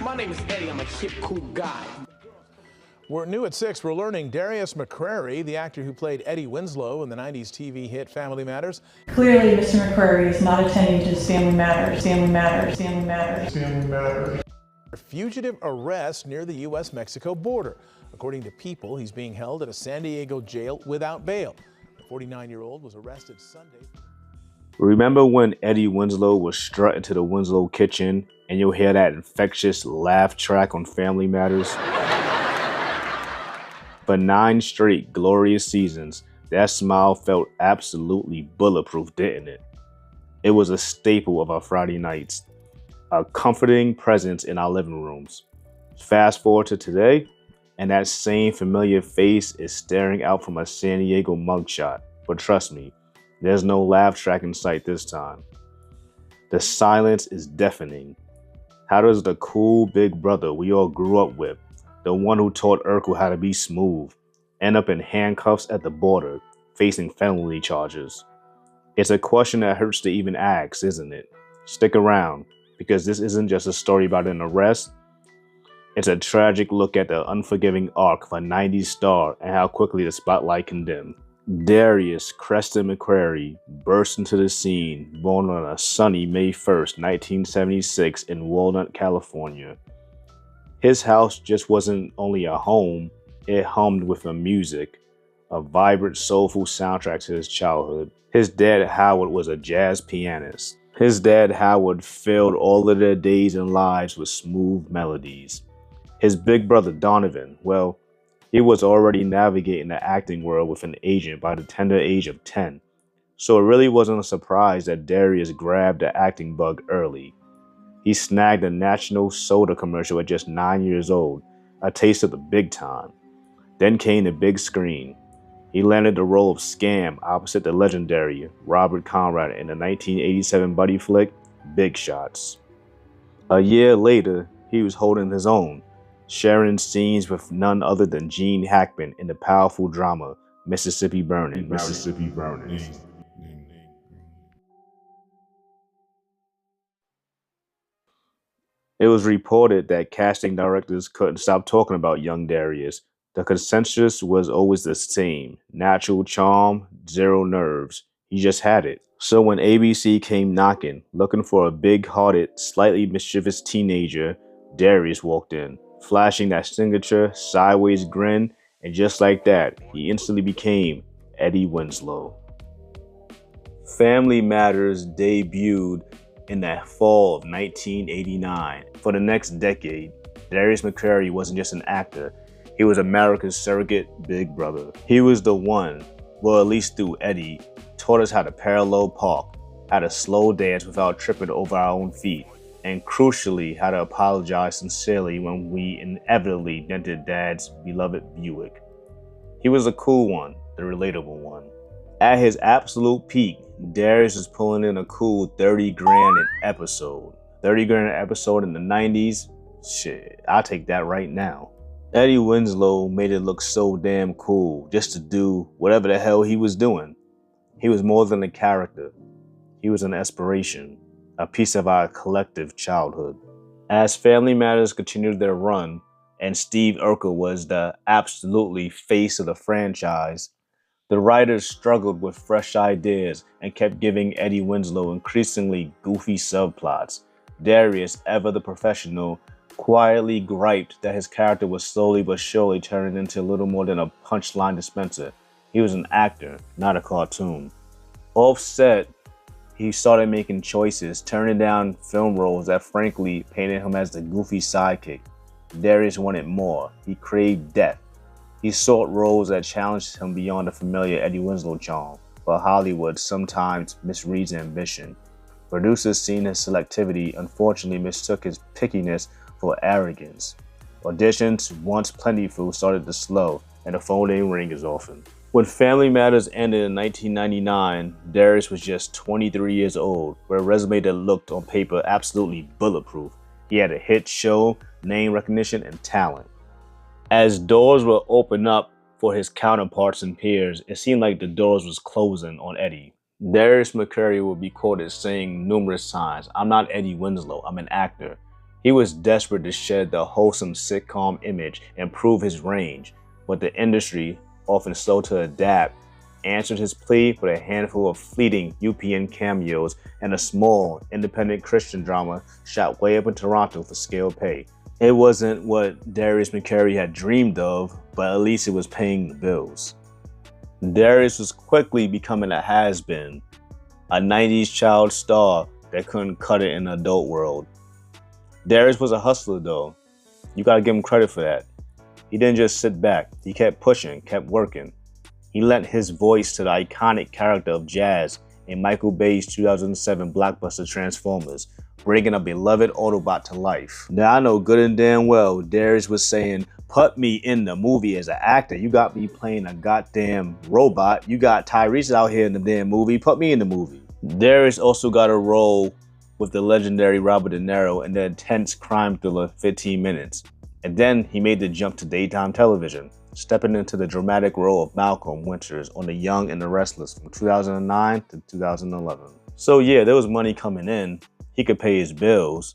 My name is Eddie. I'm a hip, cool guy. We're new at 6. We're learning Darius McCrary, the actor who played Eddie Winslow in the 90s TV hit Family Matters. Clearly, Mr. McCrary is not attending to his Family Matters, Family Matters, Family Matters, Family Matters. Fugitive arrest near the U.S.-Mexico border. According to People, he's being held at a San Diego jail without bail. The 49-year-old was arrested Sunday. Remember when Eddie Winslow was strutting to the Winslow kitchen and you'll hear that infectious laugh track on Family Matters? For 9 straight glorious seasons, that smile felt absolutely bulletproof, didn't it? It was a staple of our Friday nights, a comforting presence in our living rooms. Fast forward to today, and that same familiar face is staring out from a San Diego mugshot. But trust me, there's no laugh track in sight this time. The silence is deafening. How does the cool big brother we all grew up with, the one who taught Urkel how to be smooth, end up in handcuffs at the border, facing felony charges? It's a question that hurts to even ask, isn't it? Stick around, because this isn't just a story about an arrest. It's a tragic look at the unforgiving arc of a 90s star and how quickly the spotlight can dim. Darius Creston McCrary burst into the scene, born on a sunny May 1st, 1976 in Walnut, California. His house just wasn't only a home, it hummed with the music, a vibrant, soulful soundtrack to his childhood. His dad, Howard, was a jazz pianist. His dad, Howard, filled all of their days and lives with smooth melodies. His big brother, Donovan, well, he was already navigating the acting world with an agent by the tender age of 10. So it really wasn't a surprise that Darius grabbed the acting bug early. He snagged a National Soda commercial at just 9 years old, a taste of the big time. Then came the big screen. He landed the role of Scam opposite the legendary Robert Conrad in the 1987 buddy flick, Big Shots. A year later, he was holding his own, sharing scenes with none other than Gene Hackman in the powerful drama, Mississippi Burning. Mississippi Burning. It was reported that casting directors couldn't stop talking about young Darius. The consensus was always the same: natural charm, zero nerves. He just had it. So when ABC came knocking, looking for a big-hearted, slightly mischievous teenager, Darius walked in, flashing that signature sideways grin, and just like that, he instantly became Eddie Winslow. Family Matters debuted in the fall of 1989. For the next decade, Darius McCrary wasn't just an actor, he was America's surrogate big brother. He was the one, well, at least through Eddie, taught us how to parallel park, how to slow dance without tripping over our own feet, and crucially, how to apologize sincerely when we inevitably dented Dad's beloved Buick. He was the cool one, the relatable one. At his absolute peak, Darius was pulling in a cool 30 grand an episode. 30 grand an episode in the 90s? Shit, I'll take that right now. Eddie Winslow made it look so damn cool just to do whatever the hell he was doing. He was more than a character. He was an aspiration, a piece of our collective childhood. As Family Matters continued their run, and Steve Urkel was the absolutely face of the franchise, the writers struggled with fresh ideas and kept giving Eddie Winslow increasingly goofy subplots. Darius, ever the professional, quietly griped that his character was slowly but surely turning into little more than a punchline dispenser. He was an actor, not a cartoon. Offset, he started making choices, turning down film roles that frankly painted him as the goofy sidekick. Darius wanted more. He craved depth. He sought roles that challenged him beyond the familiar Eddie Winslow charm, but Hollywood sometimes misreads ambition. Producers, seeing his selectivity, unfortunately mistook his pickiness for arrogance. Auditions, once plentiful, started to slow, and the phone didn't ring as often. When Family Matters ended in 1999, Darius was just 23 years old, with a resume that looked on paper absolutely bulletproof. He had a hit show, name recognition, and talent. As doors were opened up for his counterparts and peers, it seemed like the doors was closing on Eddie. Darius McCrary would be quoted saying numerous times, "I'm not Eddie Winslow, I'm an actor." He was desperate to shed the wholesome sitcom image and prove his range, but the industry, often slow to adapt, answered his plea with a handful of fleeting UPN cameos and a small, independent Christian drama shot way up in Toronto for scale pay. It wasn't what Darius McCrary had dreamed of, but at least it was paying the bills. Darius was quickly becoming a has-been, a 90s child star that couldn't cut it in the adult world. Darius was a hustler though. You gotta give him credit for that. He didn't just sit back, he kept pushing, kept working. He lent his voice to the iconic character of Jazz in Michael Bay's 2007 blockbuster Transformers, bringing a beloved Autobot to life. Now I know good and damn well Darius was saying, put me in the movie as an actor. You got me playing a goddamn robot. You got Tyrese out here in the damn movie. Put me in the movie. Darius also got a role with the legendary Robert De Niro in the intense crime thriller 15 Minutes. And then he made the jump to daytime television, stepping into the dramatic role of Malcolm Winters on The Young and the Restless from 2009 to 2011. So yeah, there was money coming in. He could pay his bills,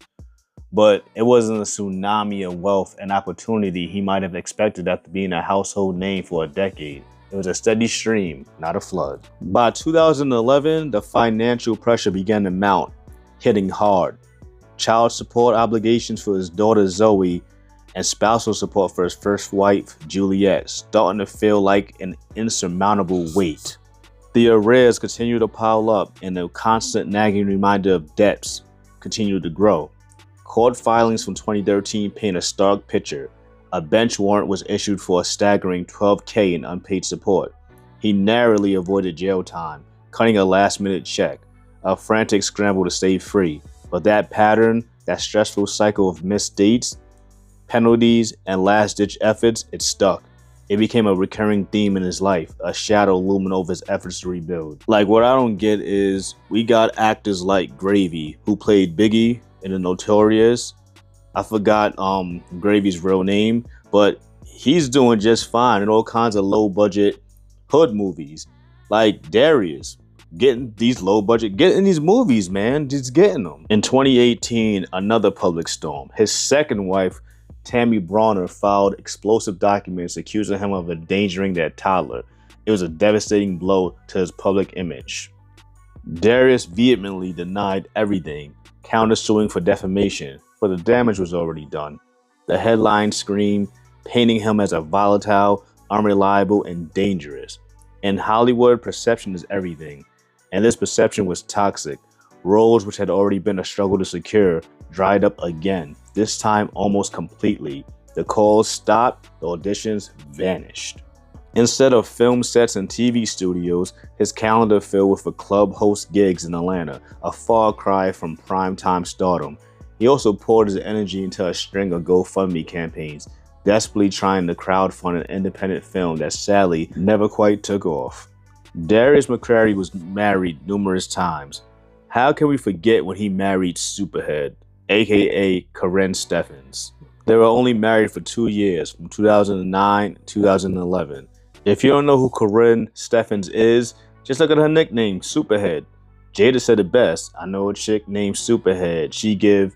but it wasn't a tsunami of wealth and opportunity he might have expected after being a household name for a decade. It was a steady stream, not a flood. By 2011, the financial pressure began to mount, hitting hard. Child support obligations for his daughter Zoe and spousal support for his first wife, Juliet, starting to feel like an insurmountable weight. The arrears continued to pile up and the constant nagging reminder of debts continued to grow. Court filings from 2013 paint a stark picture. A bench warrant was issued for a staggering $12,000 in unpaid support. He narrowly avoided jail time, cutting a last-minute check, a frantic scramble to stay free. But that pattern, that stressful cycle of missed dates, penalties, and last-ditch efforts, it stuck. It became a recurring theme in his life, a shadow looming over his efforts to rebuild. Like, what I don't get is, we got actors like Gravy, who played Biggie in The Notorious. I forgot Gravy's real name, but he's doing just fine in all kinds of low-budget hood movies. Like Darius, getting these low-budget, getting these movies, man, just getting them. In 2018, another public storm. His second wife, Tammy Bronner, filed explosive documents accusing him of endangering their toddler. It was a devastating blow to his public image. Darius vehemently denied everything, countersuing for defamation, but the damage was already done. The headlines screamed, painting him as a volatile, unreliable, and dangerous. In Hollywood, perception is everything, and this perception was toxic. Roles which had already been a struggle to secure dried up again, this time almost completely. The calls stopped, the auditions vanished. Instead of film sets and TV studios, his calendar filled with club host gigs in Atlanta, a far cry from primetime stardom. He also poured his energy into a string of GoFundMe campaigns, desperately trying to crowdfund an independent film that sadly never quite took off. Darius McCrary was married numerous times. How can we forget when he married Superhead, aka Corinne Steffens? They were only married for 2 years, from 2009 to 2011. If you don't know who Corinne Steffens is, just look at her nickname, Superhead. Jada said it best. I know a chick named Superhead. She give...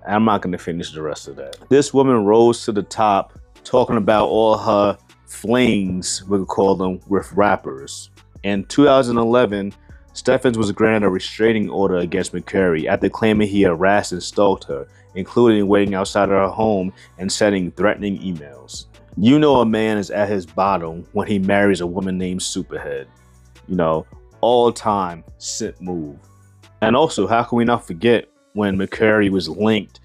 I'm not going to finish the rest of that. This woman rose to the top, talking about all her flings, we could call them, with rappers. In 2011, Steffens was granted a restraining order against McCrary after claiming he harassed and stalked her, including waiting outside of her home and sending threatening emails. You know a man is at his bottom when he marries a woman named Superhead. You know, all-time simp move. And also, how can we not forget when McCrary was linked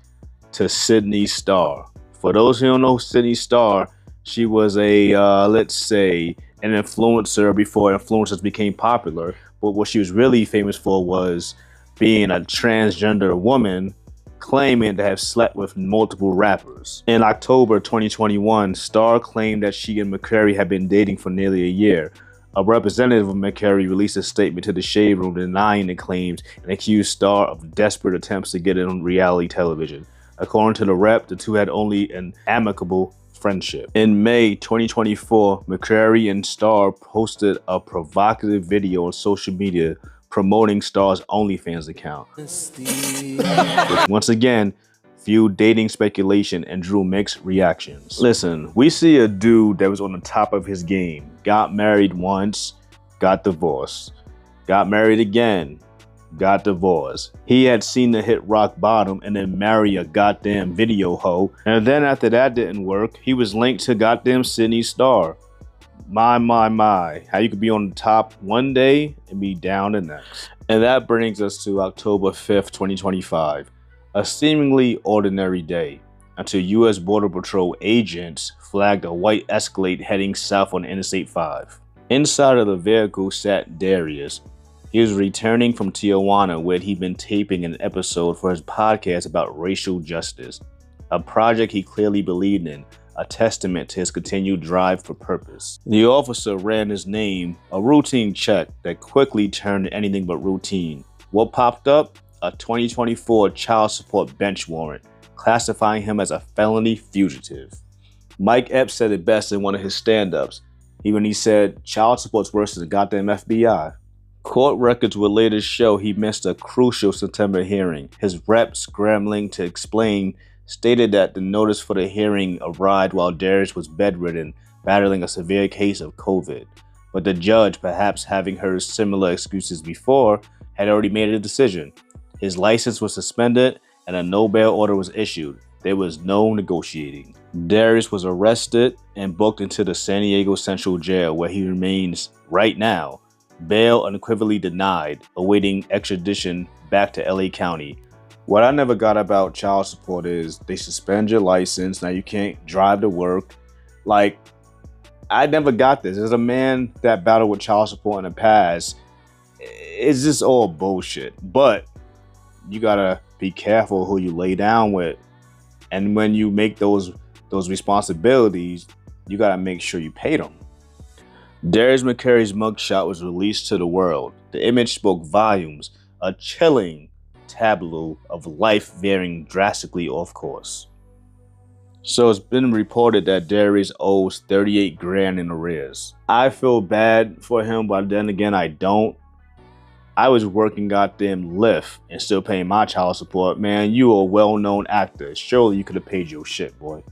to Sydney Starr? For those who don't know Sydney Starr, she was a, let's say, an influencer before influencers became popular. But what she was really famous for was being a transgender woman claiming to have slept with multiple rappers. In October 2021, Starr claimed that she and McCrary had been dating for nearly a year. A representative of McCrary released a statement to the Shade Room denying the claims and accused Starr of desperate attempts to get it on reality television. According to the rep, the two had only an amicable friendship. In May 2024, McCrary and Starr posted a provocative video on social media promoting Starr's OnlyFans account, which once again fueled dating speculation and drew mixed reactions. Listen, we see a dude that was on the top of his game, got married once, got divorced, got married again, got divorced. He had seen the hit rock bottom and then marry a goddamn video hoe. And then after that didn't work, he was linked to goddamn Sydney Star. My. How you could be on the top one day and be down the next. And that brings us to October 5th, 2025. A seemingly ordinary day until U.S. Border Patrol agents flagged a white Escalade heading south on Interstate 5. Inside of the vehicle sat Darius. He was returning from Tijuana, where he'd been taping an episode for his podcast about racial justice, a project he clearly believed in, a testament to his continued drive for purpose. The officer ran his name, a routine check that quickly turned anything but routine. What popped up? A 2024 child support bench warrant, classifying him as a felony fugitive. Mike Epps said it best in one of his stand-ups, when he said, child support's worse than the goddamn FBI. Court records would later show he missed a crucial September hearing. His rep, scrambling to explain, stated that the notice for the hearing arrived while Darius was bedridden, battling a severe case of COVID. But the judge, perhaps having heard similar excuses before, had already made a decision. His license was suspended and a no bail order was issued. There was no negotiating. Darius was arrested and booked into the San Diego Central Jail, where he remains right now. Bail unequivocally denied, awaiting extradition back to LA County. What I never got about child support is they suspend your license. Now you can't drive to work. Like, I never got this. As a man that battled with child support in the past, it's just all bullshit. But you gotta be careful who you lay down with. And when you make those responsibilities, you gotta make sure you pay them. Darius McCrary's mugshot was released to the world. The image spoke volumes, a chilling tableau of life veering drastically off course. So it's been reported that Darius owes 38 grand in arrears. I feel bad for him, but then again, I don't. I was working goddamn Lyft and still paying my child support. Man, you a well-known actor. Surely you could have paid your shit, boy.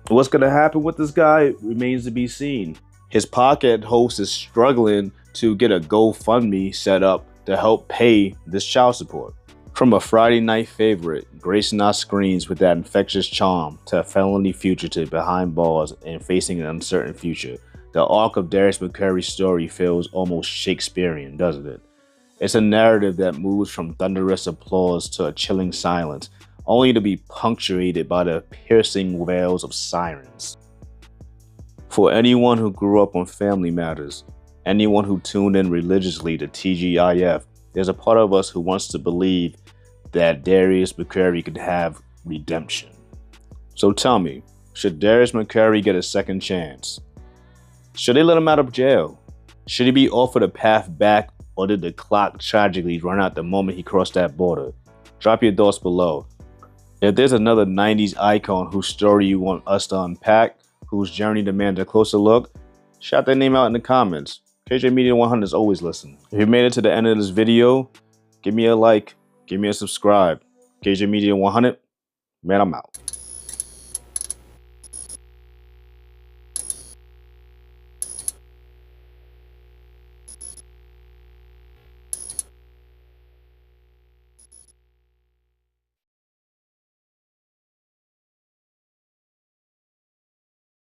What's gonna happen with this guy remains to be seen. His podcast host is struggling to get a GoFundMe set up to help pay this child support. From a Friday night favorite, gracing our screens with that infectious charm, to a felony fugitive behind bars and facing an uncertain future, the arc of Darius McCrary's story feels almost Shakespearean, doesn't it? It's a narrative that moves from thunderous applause to a chilling silence, only to be punctuated by the piercing wails of sirens. For anyone who grew up on Family Matters, anyone who tuned in religiously to TGIF, there's a part of us who wants to believe that Darius McCrary could have redemption. So tell me, should Darius McCrary get a second chance? Should they let him out of jail? Should he be offered a path back, or did the clock tragically run out the moment he crossed that border? Drop your thoughts below. If there's another 90s icon whose story you want us to unpack, whose journey demands a closer look, shout their name out in the comments. KJ Media 100 is always listening. If you made it to the end of this video, give me a like, give me a subscribe. KJ Media 100, man, I'm out.